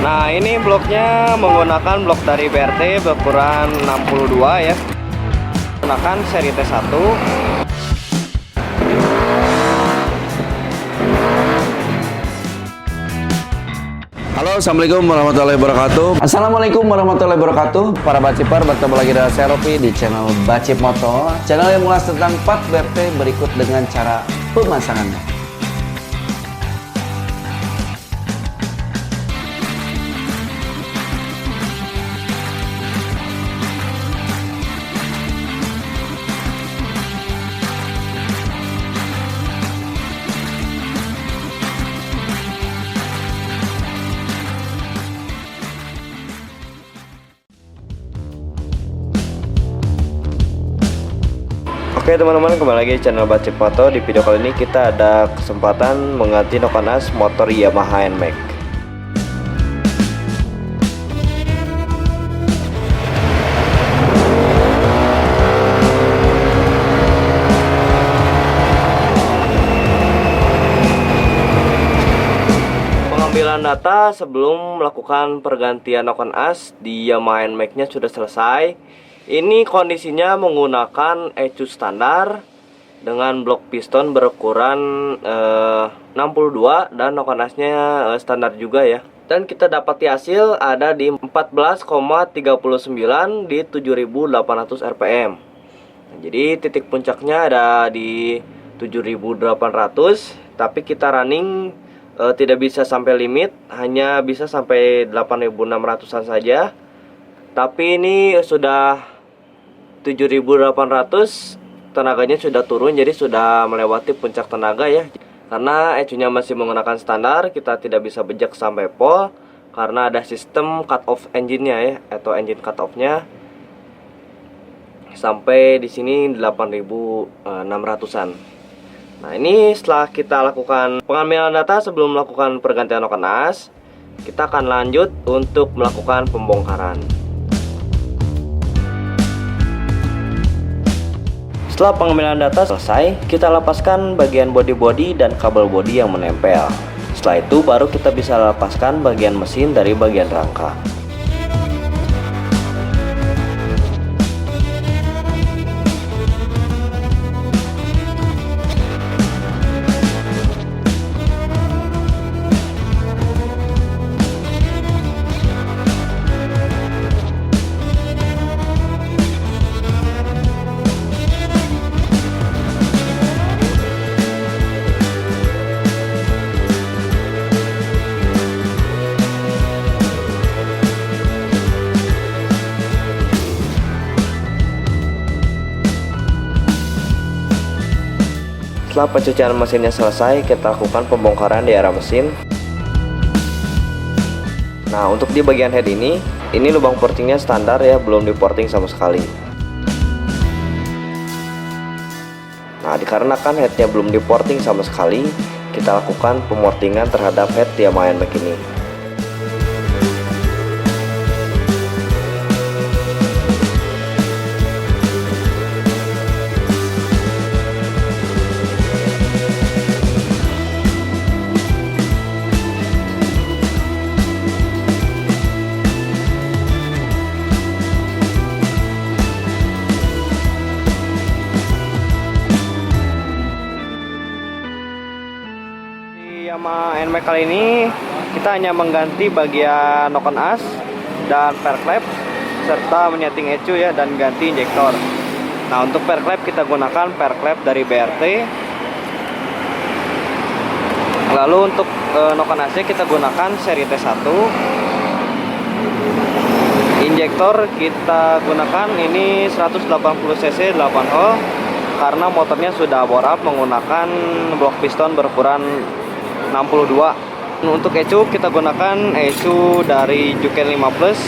Nah, ini bloknya menggunakan blok dari BRT berukuran 62 ya. Menggunakan seri T1. Halo, assalamualaikum warahmatullahi wabarakatuh. Assalamualaikum warahmatullahi wabarakatuh. Para bacipar, bertemu lagi dengan saya Ropi di channel Bacip Moto, channel yang mengulas tentang part BRT berikut dengan cara pemasangannya. Oke teman-teman, kembali lagi di channel Bacip Moto. Di video kali ini kita ada kesempatan mengganti noken as motor Yamaha NMAX. Pengambilan data sebelum melakukan pergantian noken as di Yamaha NMAX-nya sudah selesai. Ini kondisinya menggunakan ECU standar dengan blok piston berukuran 62 dan noken asnya standar juga ya. Dan kita dapati hasil ada di 14,39 di 7800 rpm. Nah, jadi titik puncaknya ada di 7800, tapi kita running tidak bisa sampai limit, hanya bisa sampai 8600-an saja. Tapi ini sudah 7800, tenaganya sudah turun, jadi sudah melewati puncak tenaga ya. Karena ECU-nya masih menggunakan standar, kita tidak bisa bejak sampai pol karena ada sistem cut off engine-nya ya, atau engine cut off-nya sampai di sini 8600-an. Nah, ini setelah kita lakukan pengambilan data sebelum melakukan pergantian noken as, kita akan lanjut untuk melakukan pembongkaran. Setelah pengambilan data selesai, kita lepaskan bagian bodi-bodi dan kabel bodi yang menempel. Setelah itu baru kita bisa lepaskan bagian mesin dari bagian rangka. Setelah pencucian mesinnya selesai, kita lakukan pembongkaran di area mesin. Nah, untuk di bagian head ini lubang portingnya standar ya, belum diporting sama sekali. Nah, dikarenakan headnya belum diporting sama sekali, kita lakukan pemortingan terhadap head Yamaha NMAX ini. Yamaha NMAX kali ini kita hanya mengganti bagian noken as dan per klep serta menyeting ECU ya, dan ganti injektor. Nah, untuk per klep kita gunakan per klep dari BRT. Lalu untuk noken asnya kita gunakan seri T1. Injektor kita gunakan ini 180 cc 8 hole karena motornya sudah bore up menggunakan blok piston berukuran 62. Untuk ECU kita gunakan ECU dari Juken 5 Plus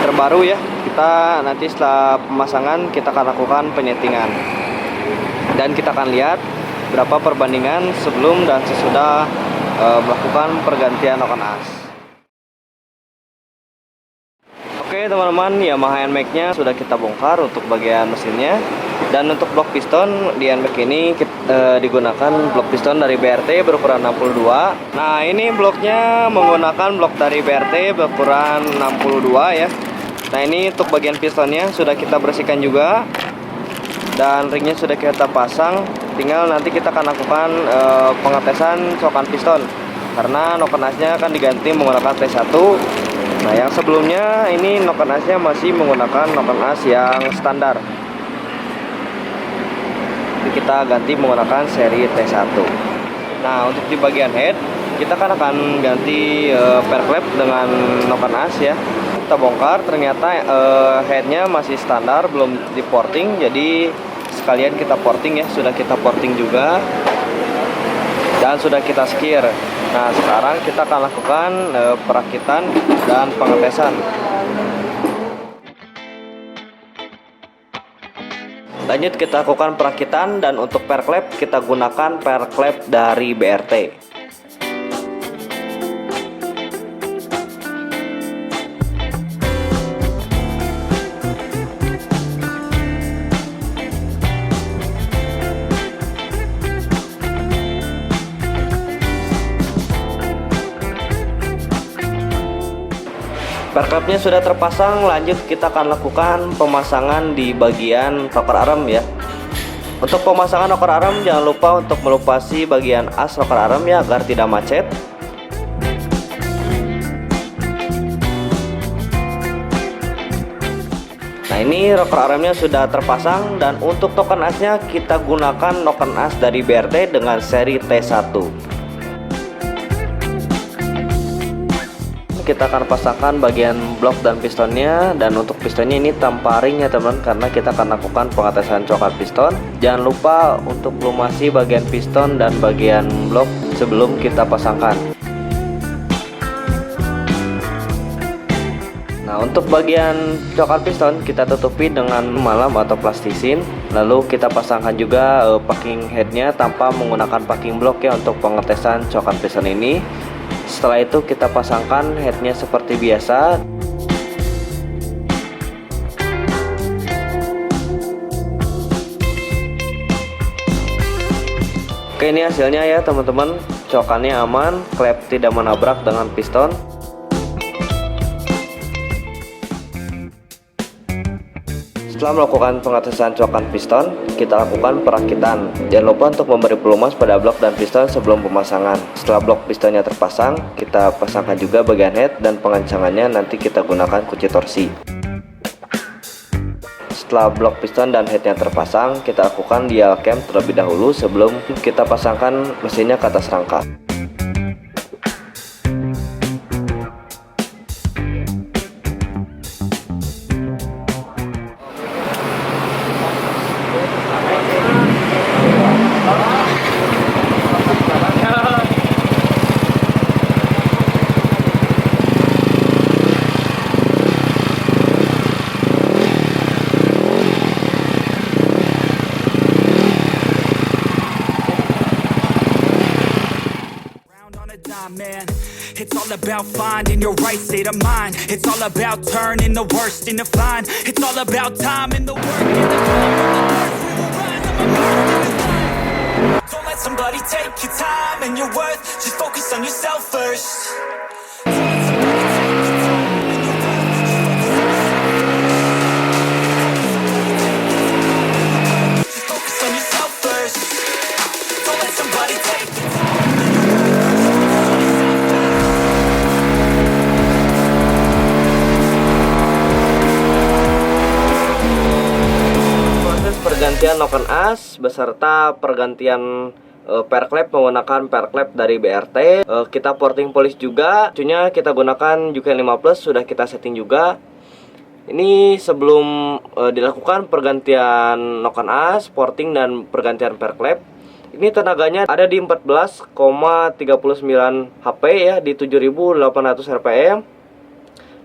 terbaru ya. Kita nanti setelah pemasangan kita akan lakukan penyetingan dan kita akan lihat berapa perbandingan sebelum dan sesudah melakukan pergantian noken as. Oke teman-teman, Yamaha NMAX-nya sudah kita bongkar untuk bagian mesinnya. Dan untuk blok piston di NMAX ini digunakan blok piston dari BRT berukuran 62. Nah ini bloknya menggunakan blok dari BRT berukuran 62 ya. Nah ini untuk bagian pistonnya sudah kita bersihkan juga. Dan ringnya sudah kita pasang. Tinggal nanti kita akan lakukan pengetesan cokan piston. Karena noken asnya akan diganti menggunakan T1. Nah yang sebelumnya ini noken asnya masih menggunakan noken as yang standar. Jadi kita ganti menggunakan seri T1. Nah untuk di bagian head kita kan akan ganti per klep dengan noken as ya. Kita bongkar ternyata headnya masih standar, belum di porting. Jadi sekalian kita porting ya, sudah kita porting juga dan sudah kita skir. Nah sekarang kita akan lakukan perakitan dan pengetesan. Lanjut kita lakukan perakitan, dan untuk per klep kita gunakan per klep dari BRT. Perklepnya sudah terpasang, lanjut kita akan lakukan pemasangan di bagian rocker arm ya. Untuk pemasangan rocker arm jangan lupa untuk melupasi bagian as rocker arm ya, agar tidak macet. Nah ini rocker armnya sudah terpasang, dan untuk token asnya kita gunakan token as dari BRT dengan seri T1. Kita akan pasangkan bagian blok dan pistonnya, dan untuk pistonnya ini tanpa ring ya teman, karena kita akan lakukan pengetesan cokan piston. Jangan lupa untuk lumasi bagian piston dan bagian blok sebelum kita pasangkan. Nah untuk bagian cokan piston kita tutupi dengan malam atau plastisin, lalu kita pasangkan juga packing headnya tanpa menggunakan packing block ya untuk pengetesan cokan piston ini. Setelah itu kita pasangkan headnya seperti biasa. Oke ini hasilnya ya teman-teman, cokannya aman, klep tidak menabrak dengan piston. Setelah melakukan pengetesan cokan piston, kita lakukan perakitan. Jangan lupa untuk memberi pelumas pada blok dan piston sebelum pemasangan. Setelah blok pistonnya terpasang, kita pasangkan juga bagian head, dan pengencangannya nanti kita gunakan kunci torsi. Setelah blok piston dan headnya terpasang, kita lakukan dial cam terlebih dahulu sebelum kita pasangkan mesinnya ke atas rangka. Man, it's all about finding your right state of mind. It's all about turning the worst into fine. It's all about time and the work and the don't let somebody take your time and your worth. Just focus on yourself first. Just focus on yourself first. Don't let somebody take your time. Pergantian noken as beserta pergantian per klep menggunakan per klep dari BRT. Kita porting polish juga, cunya kita gunakan Juken 5 Plus, sudah kita setting juga. Ini sebelum dilakukan pergantian noken as, porting dan pergantian per klep. Ini tenaganya ada di 14,39 HP ya, di 7800 rpm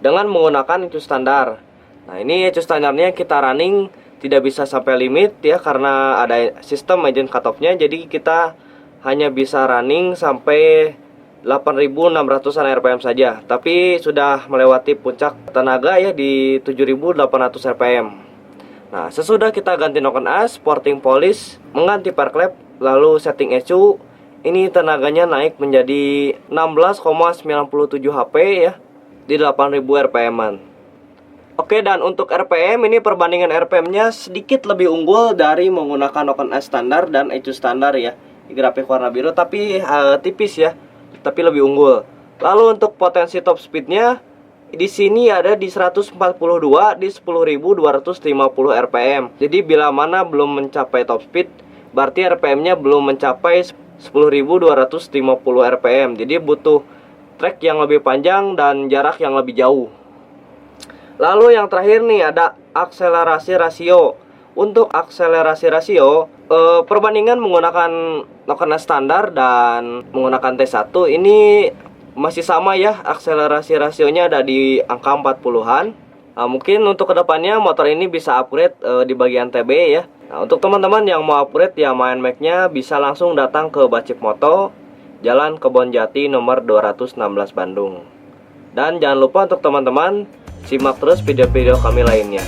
dengan menggunakan ecu standar. Nah ini ecu standarnya kita running tidak bisa sampai limit ya, karena ada sistem agent cutoff-nya. Jadi kita hanya bisa running sampai 8.600-an RPM saja, tapi sudah melewati puncak tenaga ya di 7.800 RPM. Nah, sesudah kita ganti noken as, porting polish, mengganti park lap, lalu setting ECU, ini tenaganya naik menjadi 16,97 HP ya di 8.000 RPM-an. Oke, dan untuk RPM ini perbandingan RPM-nya sedikit lebih unggul dari menggunakan noken as standar dan ECU standar ya. Di grafik warna biru tapi tipis ya, tapi lebih unggul. Lalu untuk potensi top speed-nya di sini ada di 142 di 10.250 RPM. Jadi bila mana belum mencapai top speed, berarti RPM-nya belum mencapai 10.250 RPM. Jadi butuh trek yang lebih panjang dan jarak yang lebih jauh. Lalu yang terakhir nih ada akselerasi rasio. Untuk akselerasi rasio, perbandingan menggunakan noken as standar dan menggunakan T1 ini masih sama ya, akselerasi rasionya ada di angka 40-an. Mungkin untuk kedepannya motor ini bisa upgrade di bagian TB ya. Nah, untuk teman-teman yang mau upgrade ya main Mac-nya bisa langsung datang ke Bacip Moto, Jalan Kebonjati nomor 216 Bandung. Dan jangan lupa untuk teman-teman simak terus video-video kami lainnya.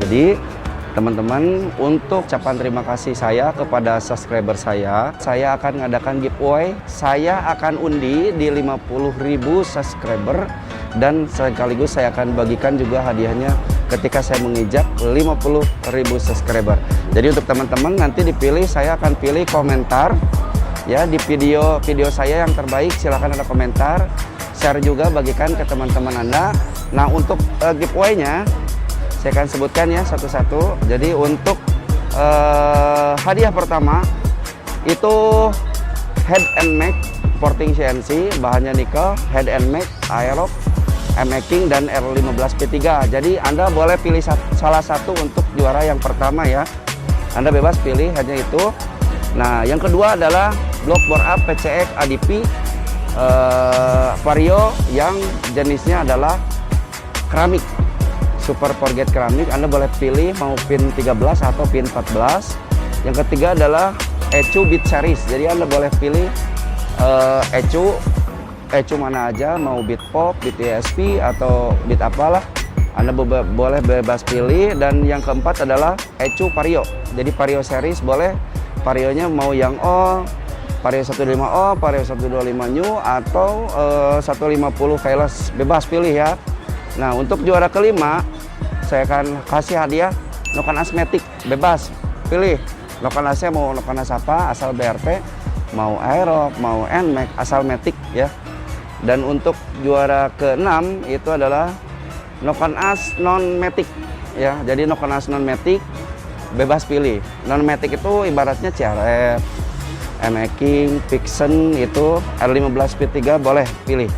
Jadi teman-teman, untuk ucapan terima kasih saya kepada subscriber saya akan mengadakan giveaway. Saya akan undi di 50.000 subscriber dan sekaligus saya akan bagikan juga hadiahnya ketika saya menginjak 50.000 subscriber. Jadi untuk teman-teman nanti dipilih, saya akan pilih komentar ya di video saya yang terbaik. Silahkan ada komentar, share juga, bagikan ke teman-teman Anda. Nah, untuk giveaway-nya saya akan sebutkan ya satu-satu. Jadi untuk hadiah pertama itu head and neck porting CNC, bahannya nikel, head and neck, aerob, M-Making dan R15 P3. Jadi Anda boleh pilih salah satu untuk juara yang pertama ya. Anda bebas pilih hanya itu. Nah, yang kedua adalah block bore up PCX ADP Vario yang jenisnya adalah keramik, super forget keramik. Anda boleh pilih mau pin 13 atau pin 14. Yang ketiga adalah ECU Beat Series. Jadi Anda boleh pilih ECU mana aja, mau Beat Pop, Beat ESP atau Beat apalah, Anda boleh bebas pilih. Dan yang keempat adalah ECU Vario. Jadi Vario series boleh, Varionya mau yang O, Vario 125O, Vario 125 New atau 150 Keyless, bebas pilih ya. Nah, untuk juara kelima saya akan kasih hadiah noken as Matic, bebas pilih noken asnya mau noken as apa, asal BRT, mau aerob, mau NMAX, asal Matic ya. Dan untuk juara ke-6 itu adalah noken as non-matic ya. Jadi noken as non-matic bebas pilih. Non-matic itu ibaratnya CRF, M-Making, Vixen, itu R15 P3 boleh pilih.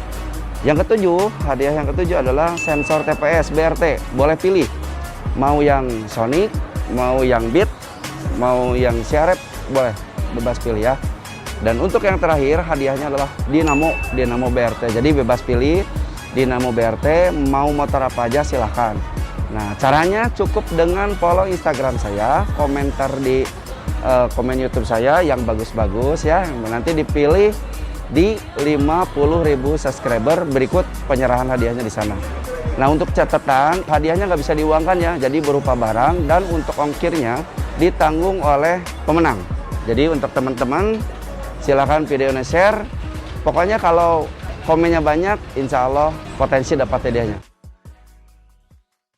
Yang ketujuh, hadiah yang ketujuh adalah sensor TPS BRT, boleh pilih. Mau yang Sonic, mau yang Beat, mau yang CRF, boleh bebas pilih ya. Dan untuk yang terakhir hadiahnya adalah Dinamo BRT. Jadi bebas pilih Dinamo BRT, mau motor apa aja silahkan. Nah, caranya cukup dengan follow Instagram saya, komentar di komen YouTube saya yang bagus-bagus ya. Nanti dipilih di 50.000 subscriber, berikut penyerahan hadiahnya di sana. Nah, untuk catatan hadiahnya nggak bisa diuangkan ya, jadi berupa barang, dan untuk ongkirnya ditanggung oleh pemenang. Jadi untuk teman-teman silahkan videonya share. Pokoknya kalau komennya banyak, insya Allah potensi dapat hadiahnya.